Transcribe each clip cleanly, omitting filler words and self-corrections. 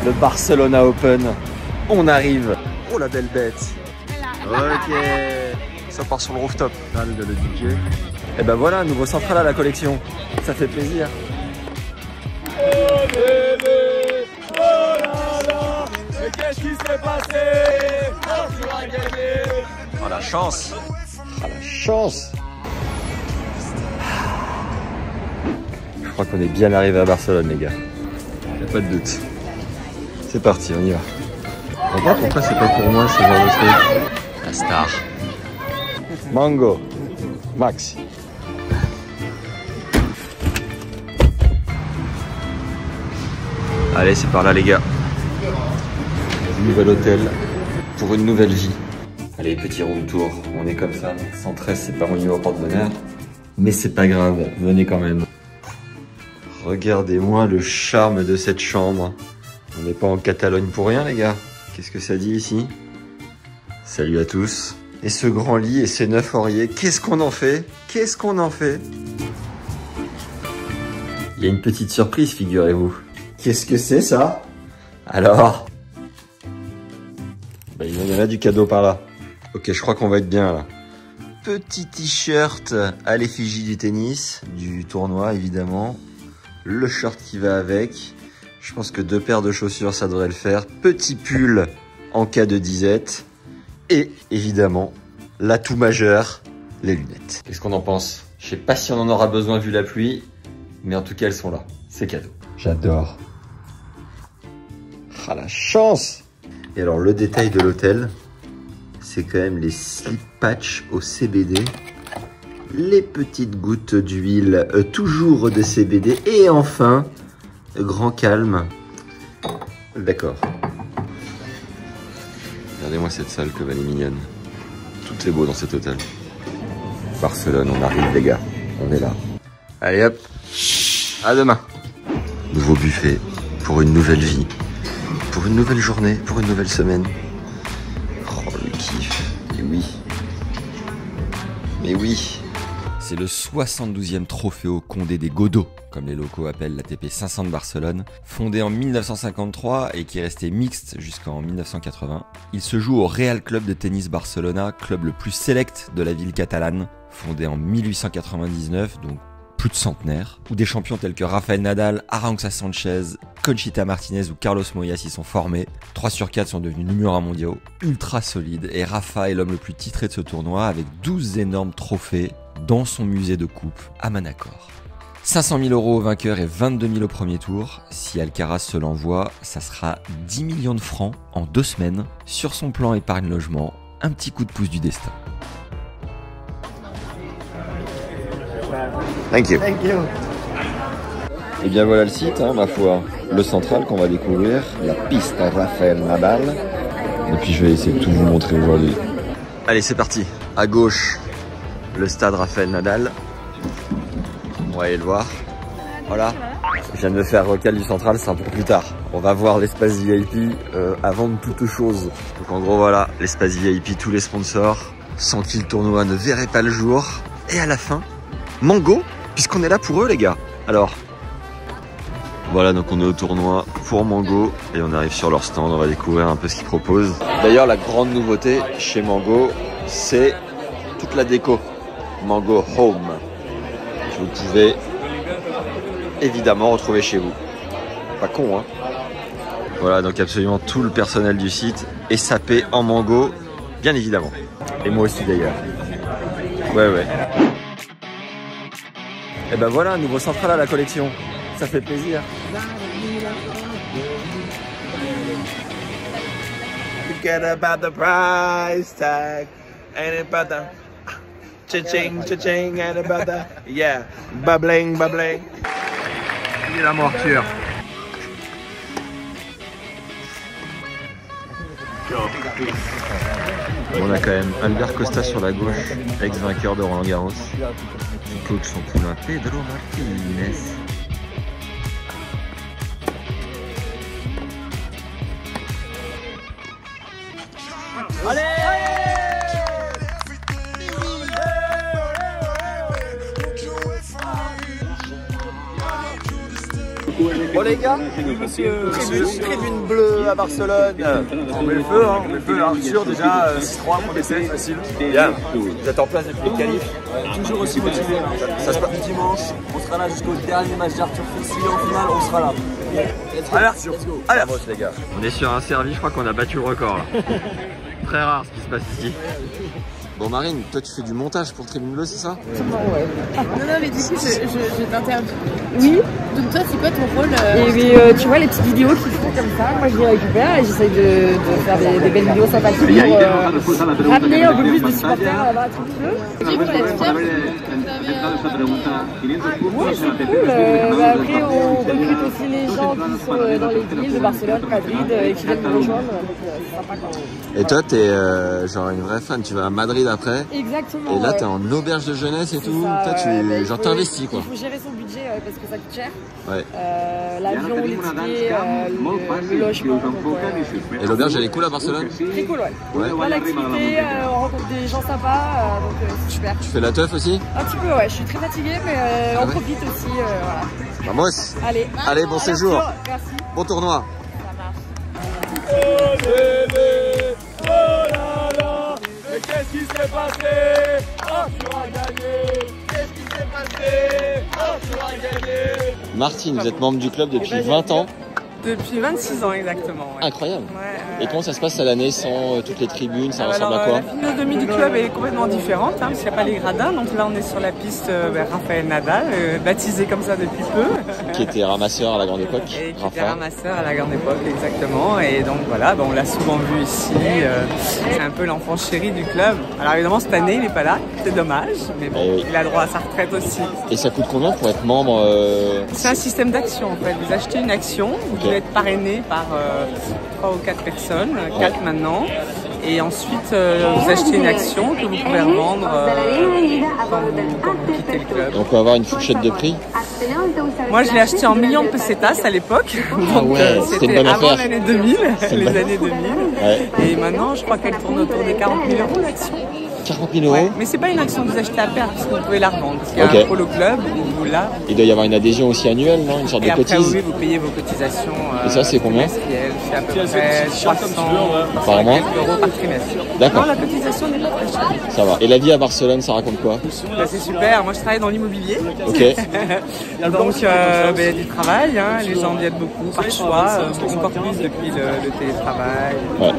le Barcelona Open. On arrive. Oh la belle bête. Ok. Ça part sur le rooftop. Le DJ. Et ben voilà, nouveau central à la collection. Ça fait plaisir. Qu'est-ce qui s'est passé? Oh la chance. Oh la chance. Je crois qu'on est bien arrivé à Barcelone les gars. Y'a pas de doute. C'est parti, on y va. Regarde pourquoi c'est pas pour moi ce genre de truc. La star. Mango. Max. Allez, c'est par là les gars. Nouvel hôtel pour une nouvelle vie. Allez, petit room tour. On est comme ça. 113, c'est pas mon numéro porte-bonheur. Mais c'est pas grave, venez quand même. Regardez-moi le charme de cette chambre. On n'est pas en Catalogne pour rien les gars. Qu'est-ce que ça dit ici? Salut à tous. Et ce grand lit et ces 9 oreillers, qu'est-ce qu'on en fait? Qu'est-ce qu'on en fait? Il y a une petite surprise, figurez-vous. Qu'est-ce que c'est ça? Alors? Bah, il y en a du cadeau par là. Ok, je crois qu'on va être bien là. Petit t-shirt à l'effigie du tennis, du tournoi évidemment. Le short qui va avec. Je pense que 2 paires de chaussures, ça devrait le faire. Petit pull en cas de disette. Et évidemment, l'atout majeur, les lunettes. Qu'est-ce qu'on en pense? Je sais pas si on en aura besoin vu la pluie, mais en tout cas, elles sont là. C'est cadeau. J'adore. Ah, la chance! Et alors, le détail de l'hôtel, c'est quand même les slip patch au CBD. Les petites gouttes d'huile, toujours de CBD. Et enfin, grand calme. D'accord. Regardez-moi cette salle comme elle est mignonne. Tout est beau dans cet hôtel. Barcelone, on arrive les gars. On est là. Allez hop. À demain. Nouveau buffet pour une nouvelle vie. Pour une nouvelle journée, pour une nouvelle semaine. Oh le kiff. Et oui. Mais oui. C'est le 72e Trofeo Condé des Godos, comme les locaux appellent l'ATP 500 de Barcelone. Fondé en 1953 et qui est resté mixte jusqu'en 1980. Il se joue au Real Club de Tennis Barcelona, club le plus select de la ville catalane. Fondé en 1899, donc plus de centenaire, où des champions tels que Rafael Nadal, Arantxa Sanchez, Conchita Martinez ou Carlos Moyas y sont formés. 3 sur 4 sont devenus numéro 1 mondiaux, ultra solides, et Rafa est l'homme le plus titré de ce tournoi avec 12 énormes trophées dans son musée de coupe à Manacor. 500 000 € au vainqueur et 22 000 au premier tour. Si Alcaraz se l'envoie, ça sera 10 millions de francs en 2 semaines. Sur son plan épargne logement, un petit coup de pouce du destin. Thank you. Thank you. Et bien voilà le site, hein, ma foi. Le central qu'on va découvrir, la piste à Rafael Nadal. Et puis je vais essayer de tout vous montrer aujourd'hui. Allez, c'est parti. À gauche, le stade Rafael Nadal. On va aller le voir. Voilà. Je viens de me faire recal du central, c'est un peu plus tard. On va voir l'espace VIP avant de toute chose. Donc en gros voilà, l'espace VIP, tous les sponsors, sans qui le tournoi ne verrait pas le jour. Et à la fin, Mango, puisqu'on est là pour eux les gars. Alors, voilà, donc on est au tournoi pour Mango et on arrive sur leur stand, on va découvrir un peu ce qu'ils proposent. D'ailleurs, la grande nouveauté chez Mango, c'est toute la déco. Mango Home, que vous pouvez évidemment retrouver chez vous. Pas con, hein? Voilà, donc absolument tout le personnel du site est sapé en Mango, bien évidemment. Et moi aussi d'ailleurs. Ouais. Et ben voilà, un nouveau central à la collection. Ça fait plaisir. Forget about the price tag. Ain't it about the cha-ching, cha-ching, ain't it about the yeah, bubbling. Et la morsure. On a quand même Albert Costa sur la gauche, ex-vainqueur de Roland Garros. Il coach son poulain Pedro Martinez. Allez! Bon les gars, tribune bleue à Barcelone. On met le feu, hein, on met le feu là. Sûr déjà, 6-3, premier set, facile. Bien, vous êtes en place depuis les qualifs. Toujours aussi motivé. Ça se passe Dimanche, on sera là jusqu'au dernier match d'Arthur Fils. En finale, on sera là. Allez Arthur, allez les gars. On est sur un servi, je crois qu'on a battu le record là. Très rare ce qui se passe ici. Bon Marine, toi tu fais du montage pour Tribune Bleue, c'est ça? Ouais. Non, mais du coup, je t'interdis. Oui. Donc toi, c'est quoi ton rôle Et puis, tu vois les petites vidéos qui se font comme ça, moi je les récupère et j'essaye de faire des belles vidéos sympathiques pour ramener un peu plus de supporters là-bas à Tribune Bleue. Oui, vous êtes fiers. Oui, c'est cool. Après, on recrute aussi les gens qui sont dans les villes de Barcelone, Madrid et qui viennent nous rejoindre. Donc c'est sympa quand même. Et toi t'es genre une vraie fan, tu vas à Madrid après. Exactement. Et là t'es en auberge de jeunesse et tout. Ça, toi tu genre t'investis quoi. Il faut gérer son budget parce que ça coûte cher. Ouais. L'avion, les tickets, le logement. Et l'auberge elle est cool à Barcelone? Très cool, ouais. Ouais. Plein d'activités, on rencontre des gens sympas, donc c'est super. Tu fais la teuf aussi? Un petit peu, ouais. Je suis très fatiguée, mais on profite aussi, voilà. Vamos. Allez, bon séjour. Merci. Bon tournoi. Ça marche. Mais qu'est-ce qui s'est passé? Arthur a gagné. Qu'est-ce qui s'est passé? Arthur a gagné. Martine, vous êtes membre du club depuis 20 ans. Depuis 26 ans exactement. Ouais. Incroyable. Ouais, Et comment ça se passe à l'année sans toutes les tribunes? Ça ressemble alors, à quoi? la philosophie du club est complètement différente, hein, parce qu'il n'y a pas les gradins. Donc là, on est sur la piste Raphaël Nadal, baptisé comme ça depuis peu. Qui était ramasseur à la grande époque. Et qui était Rafa. ramasseur à la grande époque, exactement. Et donc voilà, on l'a souvent vu ici. C'est un peu l'enfant chéri du club. Alors évidemment, cette année, il n'est pas là. C'est dommage, mais bon, oui. il a droit à sa retraite aussi. Et ça coûte combien pour être membre? C'est un système d'action en fait. Vous achetez une action, vous pouvez être parrainé par 3 ou 4 personnes, 4 maintenant. Et ensuite, vous achetez une action que vous pouvez revendre quand vous quittez le club. Et on peut avoir une fourchette de prix? Moi, je l'ai acheté en millions de pesetas à l'époque. Donc, c'était une c'était bonne avant affaire. l'année 2000, une les bonne- années 2000. Ouais. Et maintenant, je crois qu'elle tourne autour des 40 000 euros l'action. 40 000 euros? Ouais. Mais c'est pas une action que vous achetez à perte, parce que vous pouvez la revendre. Parce qu'il y a Ok. un polo club où vous là. Il doit y avoir une adhésion aussi annuelle, non? Une sorte Et de après, cotise? oui, vous payez vos cotisations. Et ça, c'est combien? trimestrielles. C'est à peu près 300 Par mois? euros par trimestre. D'accord. Non, la cotisation n'est pas très chère. Ça va. Et la vie à Barcelone, ça raconte quoi? Bah, c'est super. Moi, je travaille dans l'immobilier. Ok. Donc, du travail. Hein. Les gens viennent beaucoup par choix. Encore plus depuis le télétravail. Ouais.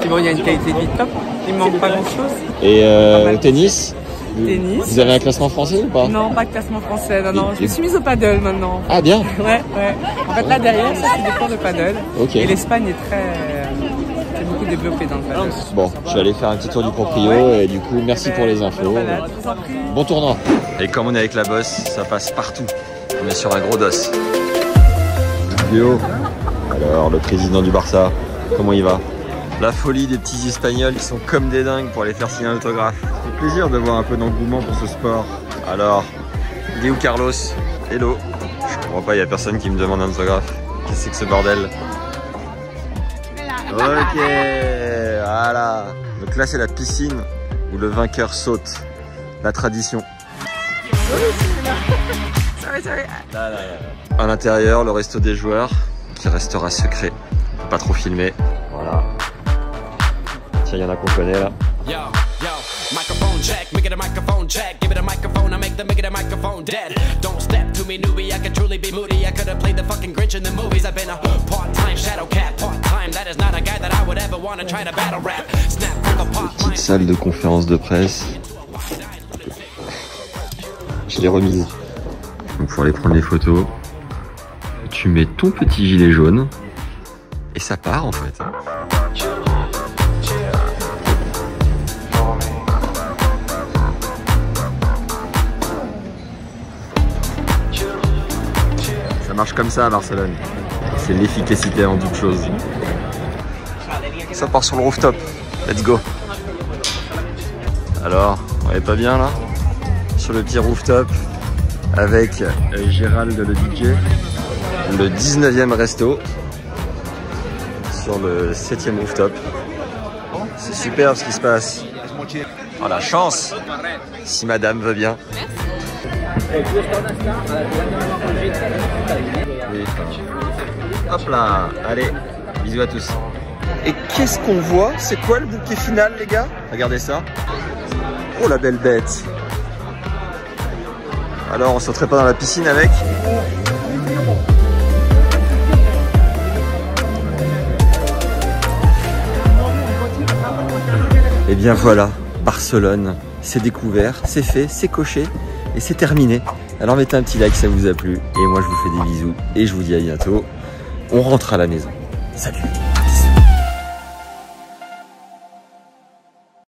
Puis bon, il y a une qualité de vie top. Il ne manque pas grand-chose. Et au tennis? Tennis. Vous avez un classement français ou pas? Non, pas de classement français. Non. Je me suis mise au paddle maintenant. Ah bien. Ouais. En fait, là derrière, ça c'est des cours de paddle. Ok. Et l'Espagne est c'est beaucoup développée dans le paddle. Bon, je vais aller faire un petit tour du proprio et du coup, merci pour les infos. Voilà, je vous en prie. Bon tournoi. Et comme on est avec la bosse, ça passe partout. On est sur un gros dos. Léo. Alors, le président du Barça, comment il va? La folie des petits Espagnols qui sont comme des dingues pour aller faire signer un autographe. Ça fait plaisir de voir un peu d'engouement pour ce sport. Alors, il est où Carlos? Hello. Je comprends pas, il n'y a personne qui me demande un autographe. Qu'est-ce que c'est que ce bordel? Ok, voilà. Donc là, c'est la piscine où le vainqueur saute. La tradition. À l'intérieur, le resto des joueurs qui restera secret. On peut pas trop filmer. Voilà. Tiens, il y en a qu'on connaît là. Yo, microphone check, make it a microphone check, give it a microphone, I make it a microphone dead. Don't step to me, newbie, I could truly be moody, I could have played the fucking Grinch in the movies. I've been a part-time shadow cat, part-time, that is not a guy that I would ever want to try to battle rap. Snap, crackle, pop, Petite salle de conférence de presse. Je l'ai remise. Donc pour aller prendre les photos, tu mets ton petit gilet jaune et ça part en fait. Ça marche comme ça à Barcelone. C'est l'efficacité en toute chose. Ça part sur le rooftop. Let's go. Alors, on est pas bien là? Sur le petit rooftop avec Gérald le DJ. Le 19e resto. Sur le 7e rooftop. C'est super ce qui se passe. Oh la chance! Si madame veut bien. Oui, hop là, allez, bisous à tous. Et qu'est-ce qu'on voit? C'est quoi le bouquet final, les gars? Regardez ça. Oh, la belle bête. Alors, on sauterait pas dans la piscine avec? Et bien voilà, Barcelone, c'est découvert, c'est fait, c'est coché et c'est terminé. Alors mettez un petit like si ça vous a plu et moi je vous fais des bisous et je vous dis à bientôt. On rentre à la maison. Salut!